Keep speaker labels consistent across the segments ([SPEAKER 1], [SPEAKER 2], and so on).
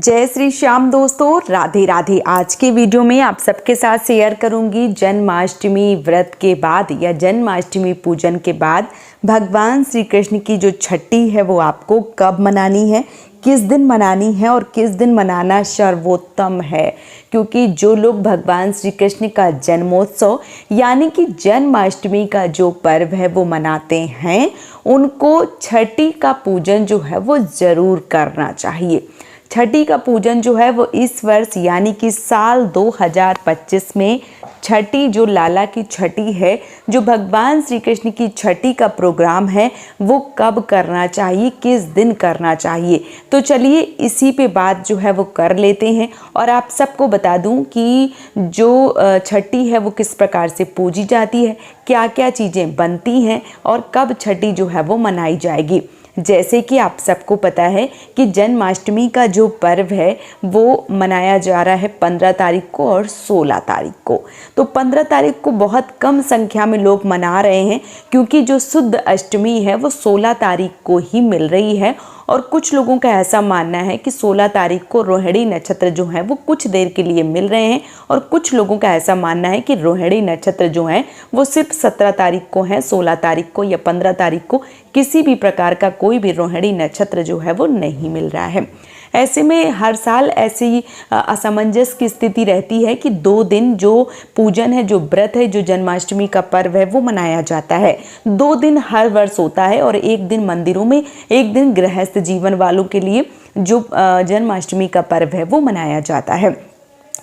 [SPEAKER 1] जय श्री श्याम दोस्तों, राधे राधे। आज के वीडियो में आप सबके साथ शेयर करूंगी जन्माष्टमी व्रत के बाद या जन्माष्टमी पूजन के बाद भगवान श्री कृष्ण की जो छठी है वो आपको कब मनानी है, किस दिन मनानी है और किस दिन मनाना सर्वोत्तम है। क्योंकि जो लोग भगवान श्री कृष्ण का जन्मोत्सव यानी कि जन्माष्टमी का जो पर्व है वो मनाते हैं, उनको छठी का पूजन जो है वो ज़रूर करना चाहिए। छठी का पूजन जो है वो इस वर्ष यानी कि साल 2025 में छठी जो लाला की छठी है, जो भगवान श्री कृष्ण की छठी का प्रोग्राम है, वो कब करना चाहिए, किस दिन करना चाहिए। तो चलिए इसी पे बात जो है वो कर लेते हैं और आप सबको बता दूं कि जो छठी है वो किस प्रकार से पूजी जाती है, क्या क्या चीज़ें बनती हैं और कब छठी जो है वो मनाई जाएगी। जैसे कि आप सबको पता है कि जन्माष्टमी का जो पर्व है वो मनाया जा रहा है 15 तारीख को और 16 तारीख को। तो 15 तारीख को बहुत कम संख्या में लोग मना रहे हैं क्योंकि जो शुद्ध अष्टमी है वो 16 तारीख को ही मिल रही है। और कुछ लोगों का ऐसा मानना है कि 16 तारीख को रोहिणी नक्षत्र जो है वो कुछ देर के लिए मिल रहे हैं और कुछ लोगों का ऐसा मानना है कि रोहिणी नक्षत्र जो है वो सिर्फ 17 तारीख को है, 16 तारीख को या 15 तारीख को किसी भी प्रकार का कोई भी रोहिणी नक्षत्र जो है वो नहीं मिल रहा है। ऐसे में हर साल ऐसी असमंजस की स्थिति रहती है कि 2 दिन जो पूजन है, जो व्रत है, जो जन्माष्टमी का पर्व है वो मनाया जाता है। 2 दिन हर वर्ष होता है और एक दिन मंदिरों में, एक दिन गृहस्थ जीवन वालों के लिए जो जन्माष्टमी का पर्व है वो मनाया जाता है।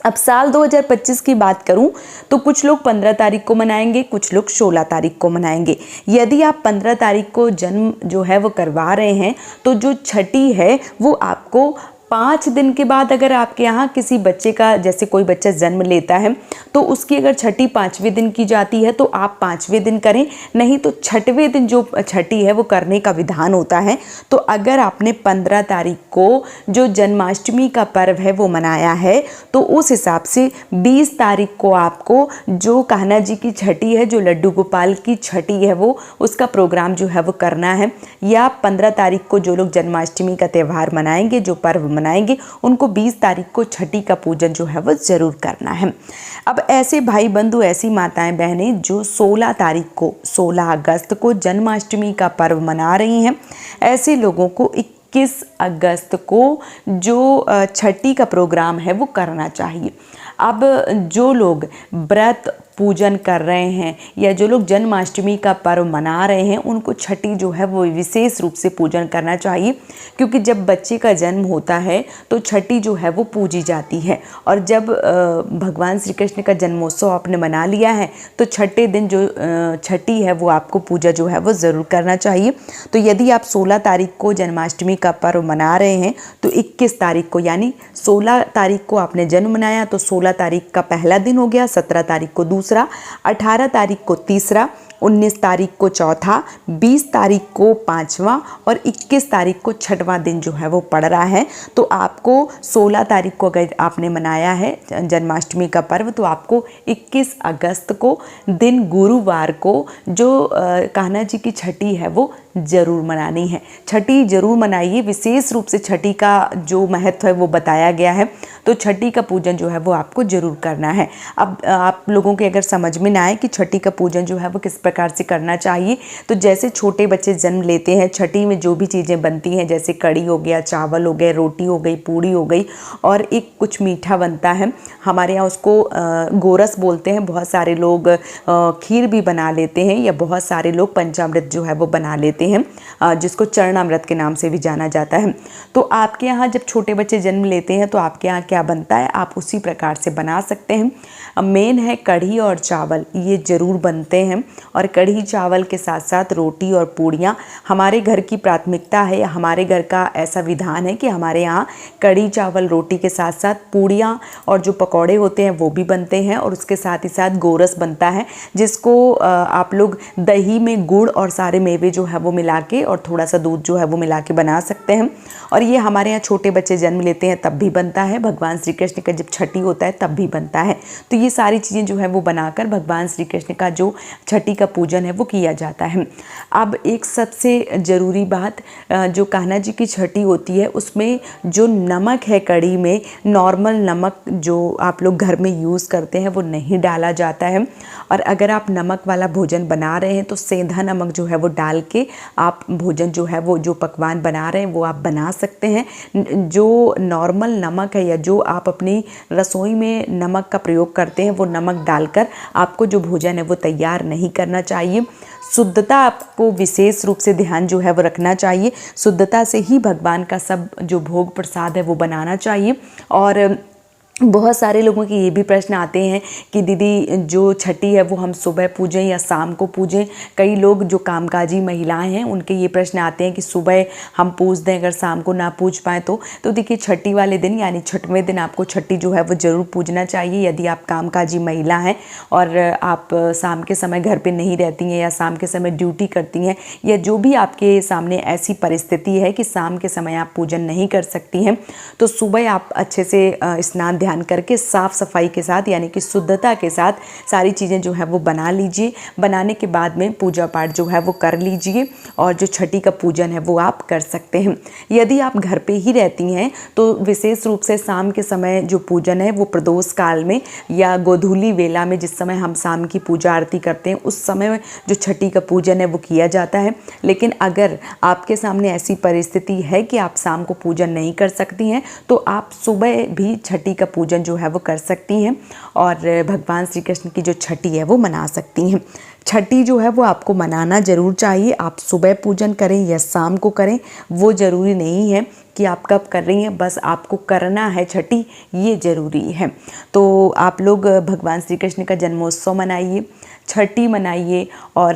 [SPEAKER 1] अब साल 2025 की बात करूं तो कुछ लोग 15 तारीख को मनाएंगे, कुछ लोग 16 तारीख को मनाएंगे। यदि आप 15 तारीख को जन्म जो है वो करवा रहे हैं तो जो छठी है वो आपको 5 दिन के बाद, अगर आपके यहाँ किसी बच्चे का, जैसे कोई बच्चा जन्म लेता है तो उसकी अगर छठी 5वें दिन की जाती है तो आप 5वें दिन करें, नहीं तो 6वें दिन जो छठी है वो करने का विधान होता है। तो अगर आपने 15 तारीख को जो जन्माष्टमी का पर्व है वो मनाया है तो उस हिसाब से 20 तारीख को आपको जो कान्हा जी की छठी है, जो लड्डू गोपाल की छठी है, वो उसका प्रोग्राम जो है वो करना है। या 15 तारीख को जो लोग जन्माष्टमी का त्यौहार मनाएंगे, जो पर्व मनाएंगे, उनको 20 तारीख को छठी का पूजन जो है वो ज़रूर करना है। अब ऐसे भाई बंधु, ऐसी माताएं बहनें जो 16 तारीख को, 16 अगस्त को जन्माष्टमी का पर्व मना रही हैं, ऐसे लोगों को 21 अगस्त को जो छठी का प्रोग्राम है वो करना चाहिए। अब जो लोग व्रत पूजन कर रहे हैं या जो लोग जन्माष्टमी का पर्व मना रहे हैं, उनको छठी जो है वो विशेष रूप से पूजन करना चाहिए। क्योंकि जब बच्चे का जन्म होता है तो छठी जो है वो पूजी जाती है और जब भगवान श्री कृष्ण का जन्मोत्सव आपने मना लिया है तो छठे दिन जो छठी है वो आपको पूजा जो है वो ज़रूर करना चाहिए। तो यदि आप 16 तारीख को जन्माष्टमी का पर्व मना रहे हैं तो 21 तारीख को, यानी 16 तारीख को आपने जन्म मनाया तो 16 तारीख का पहला दिन हो गया, 17 तारीख को दूसरा, 18 तारीख को तीसरा, 19 तारीख को चौथा, 20 तारीख को पांचवा और 21 तारीख को छठवां दिन जो है वो पड़ रहा है। तो आपको 16 तारीख को अगर आपने मनाया है जन्माष्टमी का पर्व तो आपको 21 अगस्त को दिन गुरुवार को जो कान्हा जी की छठी है वो ज़रूर मनानी है। छठी ज़रूर मनाइए, विशेष रूप से छठी का जो महत्व है वो बताया गया है। तो छठी का पूजन जो है वो आपको ज़रूर करना है। अब आप लोगों के अगर समझ में ना आए कि छठी का पूजन जो है वो किस प्रकार से करना चाहिए, तो जैसे छोटे बच्चे जन्म लेते हैं, छठी में जो भी चीज़ें बनती हैं, जैसे कड़ी हो गया, चावल हो गए, रोटी हो गई, पूड़ी हो गई और एक कुछ मीठा बनता है, हमारे यहाँ उसको गोरस बोलते हैं। बहुत सारे लोग खीर भी बना लेते हैं या बहुत सारे लोग पंचामृत जो है वो बना लेते हैं, जिसको चरणामृत के नाम से भी जाना जाता है। तो आपके यहाँ जब छोटे बच्चे जन्म लेते हैं तो आपके यहाँ क्या बनता है, आप उसी प्रकार से बना सकते हैं। मेन है कढ़ी और चावल, ये ज़रूर बनते हैं और कढ़ी चावल के साथ साथ रोटी और पूड़ियाँ हमारे घर की प्राथमिकता है। हमारे घर का ऐसा विधान है कि हमारे यहाँ कढ़ी चावल रोटी के साथ साथ पूड़ियाँ और जो पकौड़े होते हैं वो भी बनते हैं और उसके साथ ही साथ गोरस बनता है, जिसको आप लोग दही में गुड़ और सारे मेवे जो है वो मिला के और थोड़ा सा दूध जो है वो मिला के बना सकते हैं। और ये हमारे यहाँ छोटे बच्चे जन्म लेते हैं तब भी बनता है, भगवान श्री कृष्ण का जब छठी होता है तब भी बनता है। तो ये सारी चीज़ें जो है वो बनाकर भगवान श्री कृष्ण का जो छठी का पूजन है वो किया जाता है। अब एक सबसे ज़रूरी बात, जो कान्हा जी की छठी होती है उसमें जो नमक है कढ़ी में, नॉर्मल नमक जो आप लोग घर में यूज़ करते हैं वो नहीं डाला जाता है। और अगर आप नमक वाला भोजन बना रहे हैं तो सेंधा नमक जो है वो डाल के आप भोजन जो है वो जो पकवान बना रहे हैं वो आप बना सकते हैं। जो नॉर्मल नमक है या जो आप अपनी रसोई में नमक का प्रयोग करते हैं वो नमक डालकर आपको जो भोजन है वो तैयार नहीं करना चाहिए। शुद्धता आपको विशेष रूप से ध्यान जो है वो रखना चाहिए। शुद्धता से ही भगवान का सब जो भोग प्रसाद है वो बनाना चाहिए। और बहुत सारे लोगों के ये भी प्रश्न आते हैं कि दीदी जो छठी है वो हम सुबह पूजें या शाम को पूजें। कई लोग जो कामकाजी महिलाएं हैं उनके ये प्रश्न आते हैं कि सुबह हम पूज दें अगर शाम को ना पूज पाएँ तो देखिए छठी वाले दिन यानी छठवें दिन आपको छठी जो है वो ज़रूर पूजना चाहिए। यदि आप कामकाजी महिला हैं और आप शाम के समय घर पर नहीं रहती हैं या शाम के समय ड्यूटी करती हैं या जो भी आपके सामने ऐसी परिस्थिति है कि शाम के समय आप पूजन नहीं कर सकती हैं, तो सुबह आप अच्छे से स्नान ध्यान करके साफ सफाई के साथ यानी कि शुद्धता के साथ सारी चीज़ें जो है वो बना लीजिए। बनाने के बाद में पूजा पाठ जो है वो कर लीजिए और जो छठी का पूजन है वो आप कर सकते हैं। यदि आप घर पे ही रहती हैं तो विशेष रूप से शाम के समय जो पूजन है वो प्रदोष काल में या गोधूली वेला में, जिस समय हम शाम की पूजा आरती करते हैं उस समय जो छठी का पूजन है वो किया जाता है। लेकिन अगर आपके सामने ऐसी परिस्थिति है कि आप शाम को पूजन नहीं कर सकती हैं तो आप सुबह भी छठी का पूजन जो है वो कर सकती हैं और भगवान श्री कृष्ण की जो छठी है वो मना सकती हैं। छठी जो है वो आपको मनाना ज़रूर चाहिए। आप सुबह पूजन करें या शाम को करें वो ज़रूरी नहीं है कि आप कब कर रही हैं, बस आपको करना है छठी, ये ज़रूरी है। तो आप लोग भगवान श्री कृष्ण का जन्मोत्सव मनाइए, छठी मनाइए और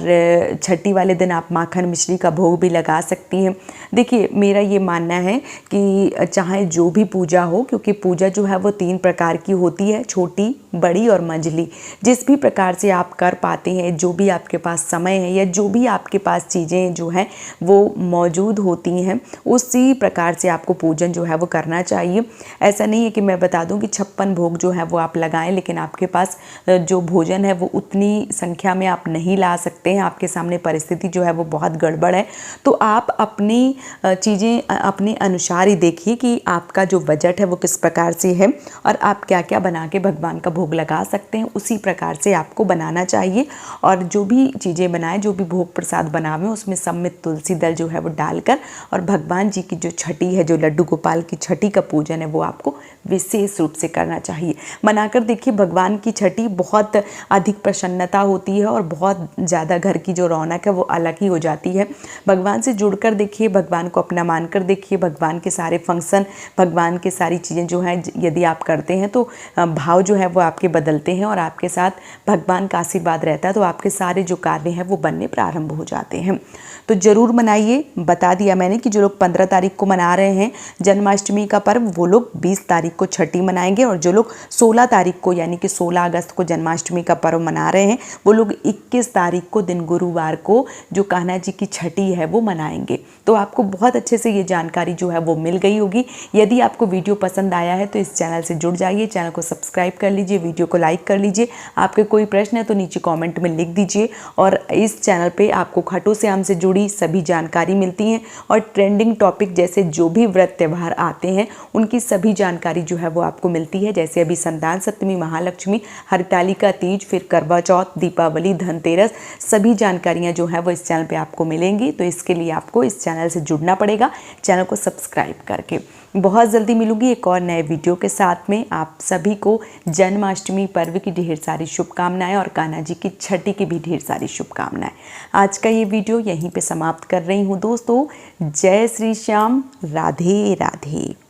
[SPEAKER 1] छठी वाले दिन आप माखन मिश्री का भोग भी लगा सकती हैं। देखिए मेरा ये मानना है कि चाहे जो भी पूजा हो, क्योंकि पूजा जो है वो 3 प्रकार की होती है, छोटी, बड़ी और मंझली। जिस भी प्रकार से आप कर पाते हैं, जो भी आपके पास समय है या जो भी आपके पास चीज़ें जो हैं वो मौजूद होती हैं, उसी प्रकार से आपको पूजन जो है वो करना चाहिए। ऐसा नहीं है कि मैं बता दूं कि 56 भोग जो है वो आप लगाएं लेकिन आपके पास जो भोजन है वो उतनी संख्या में आप नहीं ला सकते हैं, आपके सामने परिस्थिति जो है वो बहुत गड़बड़ है। तो आप अपनी चीज़ें अपने अनुसार ही देखिए कि आपका जो बजट है वो किस प्रकार से है और आप क्या क्या बना के भगवान का भोग लगा सकते हैं, उसी प्रकार से आपको बनाना चाहिए। और जो भी चीज़ें बनाएं, जो भी भोग प्रसाद बनावें, उसमें सब में तुलसी दल जो है वो डालकर और भगवान जी की जो छठी है, जो लड्डू गोपाल की छठी का पूजन है वो आपको विशेष रूप से करना चाहिए। मनाकर देखिए, भगवान की छठी बहुत अधिक प्रसन्नता होती है और बहुत ज़्यादा घर की जो रौनक है वो अलग ही हो जाती है। भगवान से जुड़कर देखिए, भगवान को अपना मानकर देखिए, भगवान के सारे फंक्शन, भगवान की सारी चीज़ें जो हैं यदि आप करते हैं तो भाव जो है वो आपके बदलते हैं और आपके साथ भगवान का आशीर्वाद रहता है, तो आपके सारे जो कार्य हैं वो बनने प्रारंभ हो जाते हैं। तो ज़रूर मनाइए। बता दिया मैंने कि जो लोग 15 तारीख को मना रहे हैं जन्माष्टमी का पर्व, वो लोग 20 तारीख को छठी मनाएंगे और जो लोग 16 तारीख को यानी कि 16 अगस्त को जन्माष्टमी का पर्व मना रहे हैं वो लोग 21 तारीख को दिन गुरुवार को जो कान्हा जी की छठी है वो मनाएंगे। तो आपको बहुत अच्छे से ये जानकारी जो है वो मिल गई होगी। यदि आपको वीडियो पसंद आया है तो इस चैनल से जुड़ जाइए, चैनल को सब्सक्राइब कर लीजिए, वीडियो को लाइक कर लीजिए। आपके कोई प्रश्न है तो नीचे कमेंट में लिख दीजिए। और इस चैनल पे आपको खाटू श्याम से जुड़ी सभी जानकारी मिलती हैं और ट्रेंडिंग टॉपिक जैसे जो भी व्रत त्यौहार आते हैं उनकी सभी जानकारी जो है वो आपको मिलती है। जैसे अभी संतान सप्तमी, महालक्ष्मी, हरितालिका तीज, फिर करवा चौथ, दीपावली, धनतेरस, सभी जानकारियाँ जो है वो इस चैनल पर आपको मिलेंगी। तो इसके लिए आपको इस चैनल से जुड़ना पड़ेगा, चैनल को सब्सक्राइब करके। बहुत जल्दी मिलूंगी एक और नए वीडियो के साथ में। आप सभी को जन्माष्टमी पर्व की ढेर सारी शुभकामनाएं और कान्हा जी की छठी की भी ढेर सारी शुभकामनाएं। आज का ये वीडियो यहीं पे समाप्त कर रही हूँ दोस्तों। जय श्री श्याम, राधे राधे।